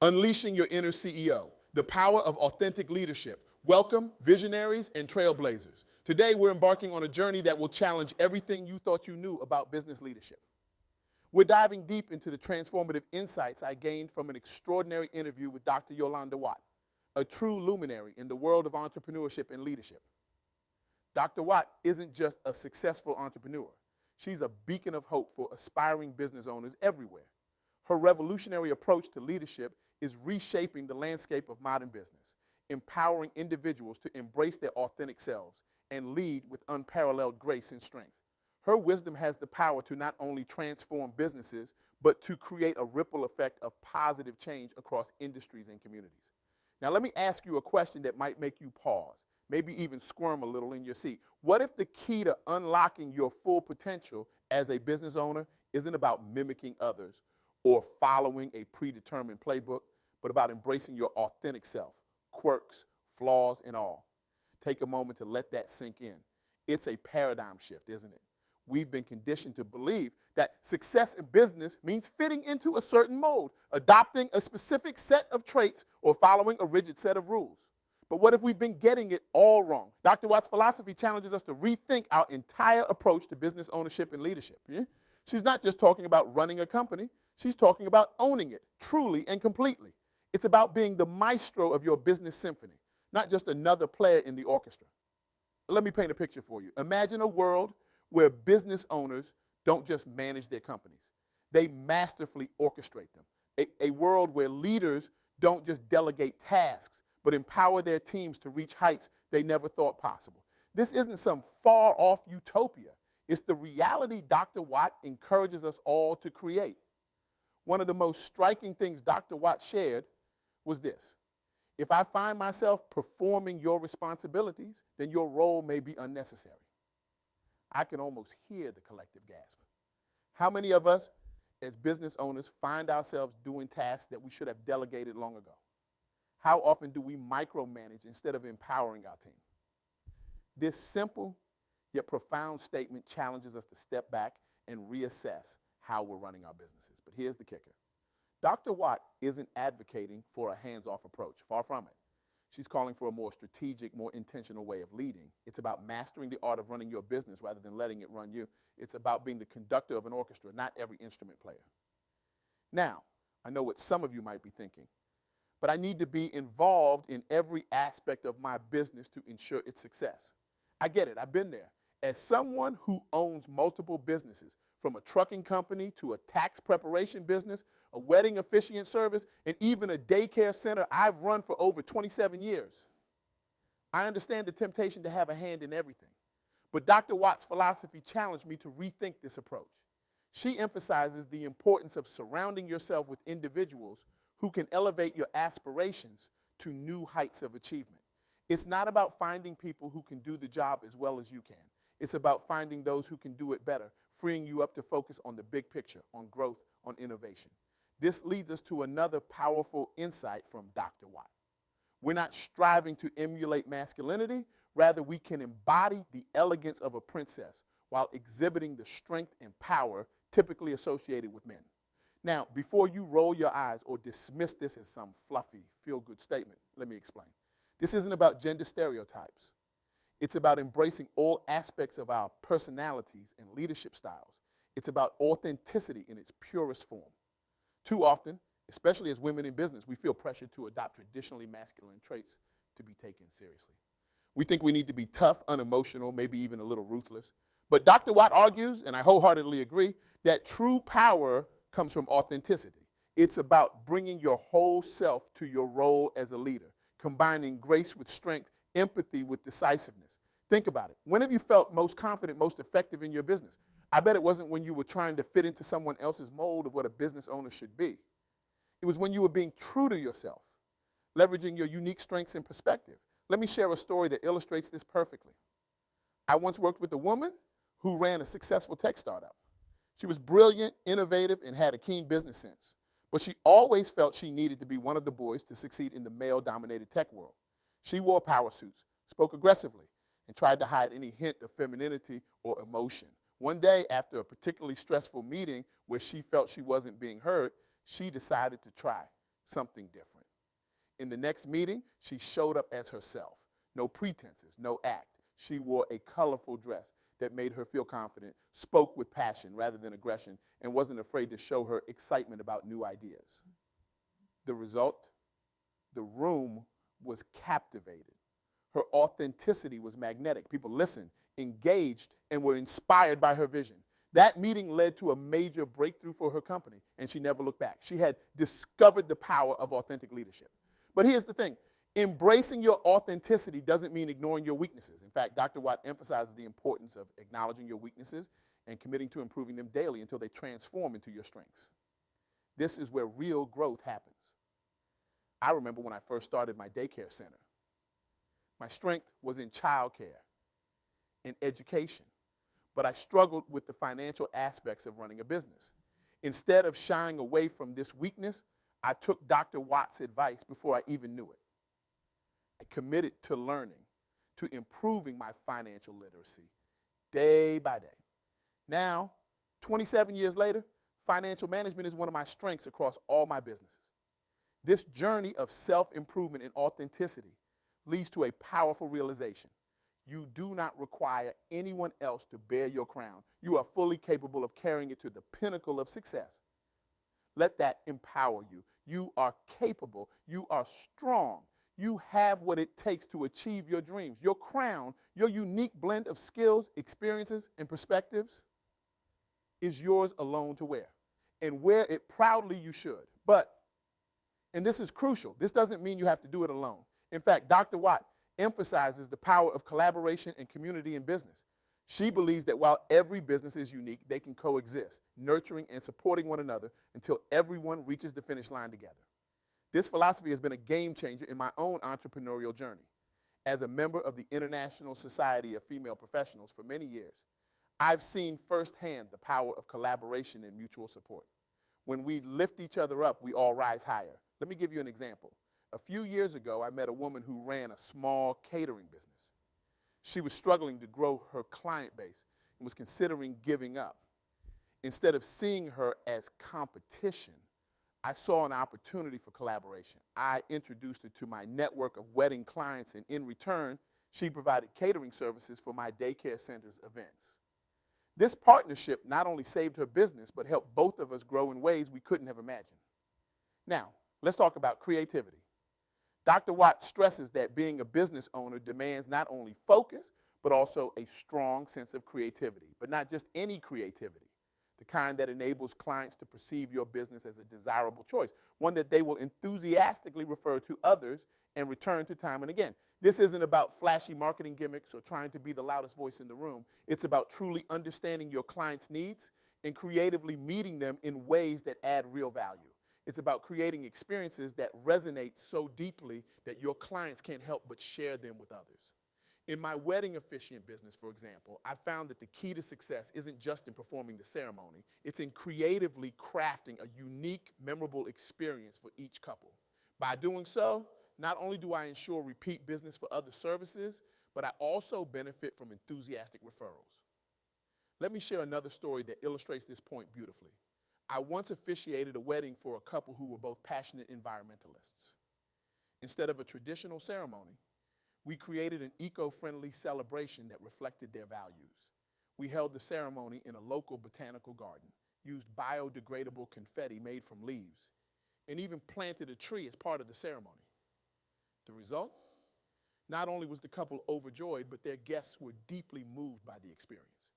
Unleashing your inner CEO, the power of authentic leadership. Welcome, visionaries and trailblazers. Today, we're embarking on a journey that will challenge everything you thought you knew about business leadership. We're diving deep into the transformative insights I gained from an extraordinary interview with Dr. Yolanda Watt, a true luminary in the world of entrepreneurship and leadership. Dr. Watt isn't just a successful entrepreneur. She's a beacon of hope for aspiring business owners everywhere. Her revolutionary approach to leadership is reshaping the landscape of modern business, empowering individuals to embrace their authentic selves and lead with unparalleled grace and strength. Her wisdom has the power to not only transform businesses, but to create a ripple effect of positive change across industries and communities. Now, let me ask you a question that might make you pause, maybe even squirm a little in your seat. What if the key to unlocking your full potential as a business owner isn't about mimicking others or following a predetermined playbook, but about embracing your authentic self, quirks, flaws, and all? Take a moment to let that sink in. It's a paradigm shift, isn't it? We've been conditioned to believe that success in business means fitting into a certain mold, adopting a specific set of traits, or following a rigid set of rules. But what if we've been getting it all wrong? Dr. Watt's philosophy challenges us to rethink our entire approach to business ownership and leadership. Yeah? She's not just talking about running a company. She's talking about owning it, truly and completely. It's about being the maestro of your business symphony, not just another player in the orchestra. Let me paint a picture for you. Imagine a world where business owners don't just manage their companies. They masterfully orchestrate them. A world where leaders don't just delegate tasks, but empower their teams to reach heights they never thought possible. This isn't some far-off utopia. It's the reality Dr. Watt encourages us all to create. One of the most striking things Dr. Watt shared was this: if I find myself performing your responsibilities, then your role may be unnecessary. I can almost hear the collective gasp. How many of us as business owners find ourselves doing tasks that we should have delegated long ago? How often do we micromanage instead of empowering our team? This simple yet profound statement challenges us to step back and reassess how we're running our businesses. But here's the kicker. Dr. Watt isn't advocating for a hands-off approach. Far from it. She's calling for a more strategic, more intentional way of leading. It's about mastering the art of running your business rather than letting it run you. It's about being the conductor of an orchestra, not every instrument player. Now, I know what some of you might be thinking, but I need to be involved in every aspect of my business to ensure its success. I get it. I've been there. As someone who owns multiple businesses, from a trucking company to a tax preparation business, a wedding officiant service, and even a daycare center I've run for over 27 years, I understand the temptation to have a hand in everything. But Dr. Watt's philosophy challenged me to rethink this approach. She emphasizes the importance of surrounding yourself with individuals who can elevate your aspirations to new heights of achievement. It's not about finding people who can do the job as well as you can. It's about finding those who can do it better, freeing you up to focus on the big picture, on growth, on innovation. This leads us to another powerful insight from Dr. Watt. We're not striving to emulate masculinity. Rather, we can embody the elegance of a princess while exhibiting the strength and power typically associated with men. Now, before you roll your eyes or dismiss this as some fluffy, feel-good statement, let me explain. This isn't about gender stereotypes. It's about embracing all aspects of our personalities and leadership styles. It's about authenticity in its purest form. Too often, especially as women in business, we feel pressured to adopt traditionally masculine traits to be taken seriously. We think we need to be tough, unemotional, maybe even a little ruthless. But Dr. Watt argues, and I wholeheartedly agree, that true power comes from authenticity. It's about bringing your whole self to your role as a leader, combining grace with strength, empathy with decisiveness. Think about it. When have you felt most confident, most effective in your business? I bet it wasn't when you were trying to fit into someone else's mold of what a business owner should be. It was when you were being true to yourself, leveraging your unique strengths and perspective. Let me share a story that illustrates this perfectly. I once worked with a woman who ran a successful tech startup. She was brilliant, innovative, and had a keen business sense. But she always felt she needed to be one of the boys to succeed in the male-dominated tech world. She wore power suits, spoke aggressively, and tried to hide any hint of femininity or emotion. One day, after a particularly stressful meeting where she felt she wasn't being heard, she decided to try something different. In the next meeting, she showed up as herself. No pretenses, no act. She wore a colorful dress that made her feel confident, spoke with passion rather than aggression, and wasn't afraid to show her excitement about new ideas. The result? The room was captivated. Her authenticity was magnetic. People listened, engaged, and were inspired by her vision. That meeting led to a major breakthrough for her company, and she never looked back. She had discovered the power of authentic leadership. But here's the thing. Embracing your authenticity doesn't mean ignoring your weaknesses. In fact, Dr. Watt emphasizes the importance of acknowledging your weaknesses and committing to improving them daily until they transform into your strengths. This is where real growth happens. I remember when I first started my daycare center. My strength was in childcare, in education, but I struggled with the financial aspects of running a business. Instead of shying away from this weakness, I took Dr. Watt's advice before I even knew it. I committed to learning, to improving my financial literacy day by day. Now, 27 years later, financial management is one of my strengths across all my businesses. This journey of self-improvement and authenticity leads to a powerful realization. You do not require anyone else to bear your crown. You are fully capable of carrying it to the pinnacle of success. Let that empower you. You are capable. You are strong. You have what it takes to achieve your dreams. Your crown, your unique blend of skills, experiences, and perspectives is yours alone to wear. And wear it proudly you should. But, and this is crucial, this doesn't mean you have to do it alone. In fact, Dr. Watt emphasizes the power of collaboration and community in business. She believes that while every business is unique, they can coexist, nurturing and supporting one another until everyone reaches the finish line together. This philosophy has been a game changer in my own entrepreneurial journey. As a member of the International Society of Female Professionals for many years, I've seen firsthand the power of collaboration and mutual support. When we lift each other up, we all rise higher. Let me give you an example. A few years ago, I met a woman who ran a small catering business. She was struggling to grow her client base and was considering giving up. Instead of seeing her as competition, I saw an opportunity for collaboration. I introduced her to my network of wedding clients, and in return, she provided catering services for my daycare center's events. This partnership not only saved her business, but helped both of us grow in ways we couldn't have imagined. Now, let's talk about creativity. Dr. Watt stresses that being a business owner demands not only focus, but also a strong sense of creativity. But not just any creativity, the kind that enables clients to perceive your business as a desirable choice, one that they will enthusiastically refer to others and return to time and again. This isn't about flashy marketing gimmicks or trying to be the loudest voice in the room. It's about truly understanding your clients' needs and creatively meeting them in ways that add real value. It's about creating experiences that resonate so deeply that your clients can't help but share them with others. In my wedding officiant business, for example, I found that the key to success isn't just in performing the ceremony, it's in creatively crafting a unique, memorable experience for each couple. By doing so, not only do I ensure repeat business for other services, but I also benefit from enthusiastic referrals. Let me share another story that illustrates this point beautifully. I once officiated a wedding for a couple who were both passionate environmentalists. Instead of a traditional ceremony, we created an eco-friendly celebration that reflected their values. We held the ceremony in a local botanical garden, used biodegradable confetti made from leaves, and even planted a tree as part of the ceremony. The result? Not only was the couple overjoyed, but their guests were deeply moved by the experience.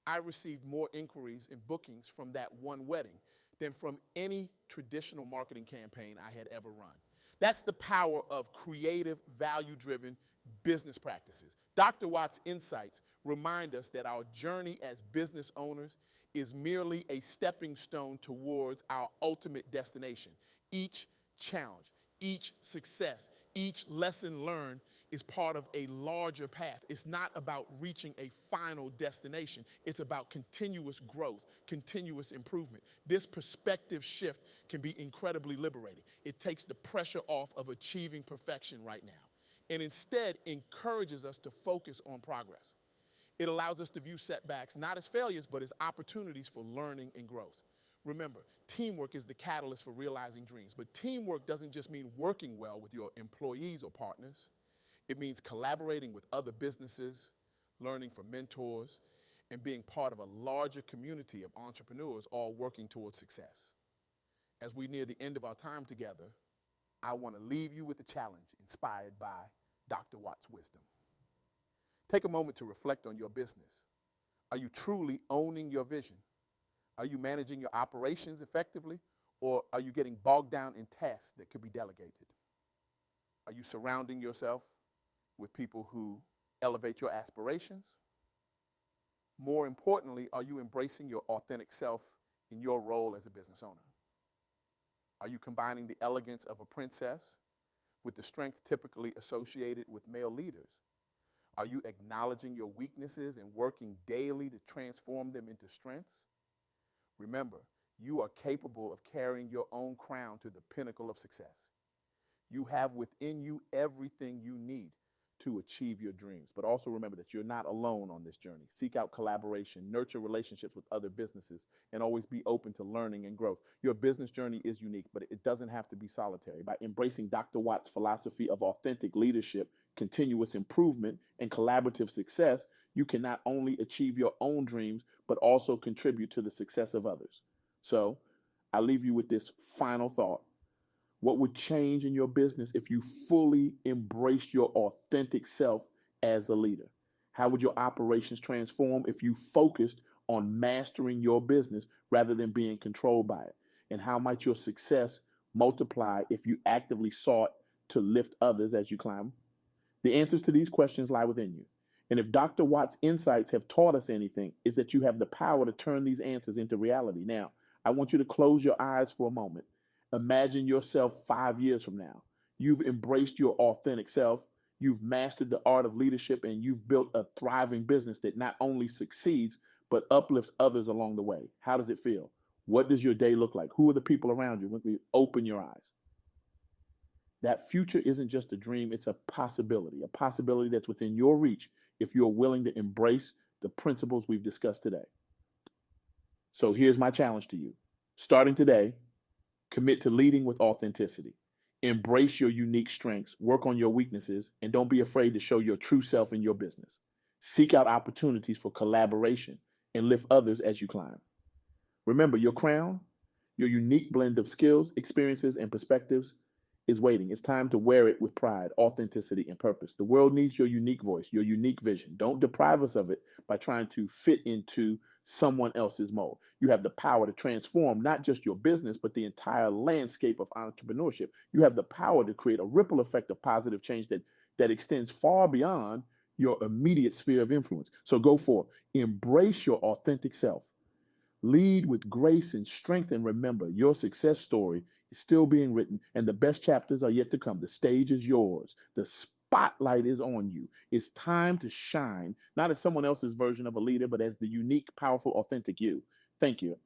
I received more inquiries and bookings from that one wedding than from any traditional marketing campaign I had ever run. That's the power of creative, value-driven business practices. Dr. Watt's insights remind us that our journey as business owners is merely a stepping stone towards our ultimate destination. Each challenge, each success, each lesson learned is part of a larger path. It's not about reaching a final destination. It's about continuous growth, continuous improvement. This perspective shift can be incredibly liberating. It takes the pressure off of achieving perfection right now and instead encourages us to focus on progress. It allows us to view setbacks not as failures, but as opportunities for learning and growth. Remember, teamwork is the catalyst for realizing dreams. But teamwork doesn't just mean working well with your employees or partners. It means collaborating with other businesses, learning from mentors, and being part of a larger community of entrepreneurs all working towards success. As we near the end of our time together, I want to leave you with a challenge inspired by Dr. Watt's wisdom. Take a moment to reflect on your business. Are you truly owning your vision? Are you managing your operations effectively, or are you getting bogged down in tasks that could be delegated? Are you surrounding yourself with people who elevate your aspirations? More importantly, are you embracing your authentic self in your role as a business owner? Are you combining the elegance of a princess with the strength typically associated with male leaders? Are you acknowledging your weaknesses and working daily to transform them into strengths? Remember, you are capable of carrying your own crown to the pinnacle of success. You have within you everything you need to achieve your dreams. But also remember that you're not alone on this journey. Seek out collaboration, nurture relationships with other businesses, and always be open to learning and growth. Your business journey is unique, but it doesn't have to be solitary. By embracing Dr. Watt's philosophy of authentic leadership, continuous improvement, and collaborative success, you can not only achieve your own dreams, but also contribute to the success of others. So I leave you with this final thought. What would change in your business if you fully embraced your authentic self as a leader? How would your operations transform if you focused on mastering your business rather than being controlled by it? And how might your success multiply if you actively sought to lift others as you climb? The answers to these questions lie within you. And if Dr. Watt's insights have taught us anything, is that you have the power to turn these answers into reality. Now, I want you to close your eyes for a moment. Imagine yourself 5 years from now. You've embraced your authentic self, you've mastered the art of leadership, and you've built a thriving business that not only succeeds, but uplifts others along the way. How does it feel? What does your day look like? Who are the people around you? When you open your eyes. That future isn't just a dream, it's a possibility that's within your reach if you're willing to embrace the principles we've discussed today. So here's my challenge to you. Starting today, commit to leading with authenticity. Embrace your unique strengths, work on your weaknesses, and don't be afraid to show your true self in your business. Seek out opportunities for collaboration and lift others as you climb. Remember, your crown, your unique blend of skills, experiences, and perspectives is waiting. It's time to wear it with pride, authenticity, and purpose. The world needs your unique voice, your unique vision. Don't deprive us of it by trying to fit into someone else's mold. You have the power to transform not just your business, but the entire landscape of entrepreneurship. You have the power to create a ripple effect of positive change that extends far beyond your immediate sphere of influence. So go forth, embrace your authentic self. Lead with grace and strength, and remember, your success story is still being written, and the best chapters are yet to come. The stage is yours. The spotlight is on you. It's time to shine, not as someone else's version of a leader, but as the unique, powerful, authentic you. Thank you.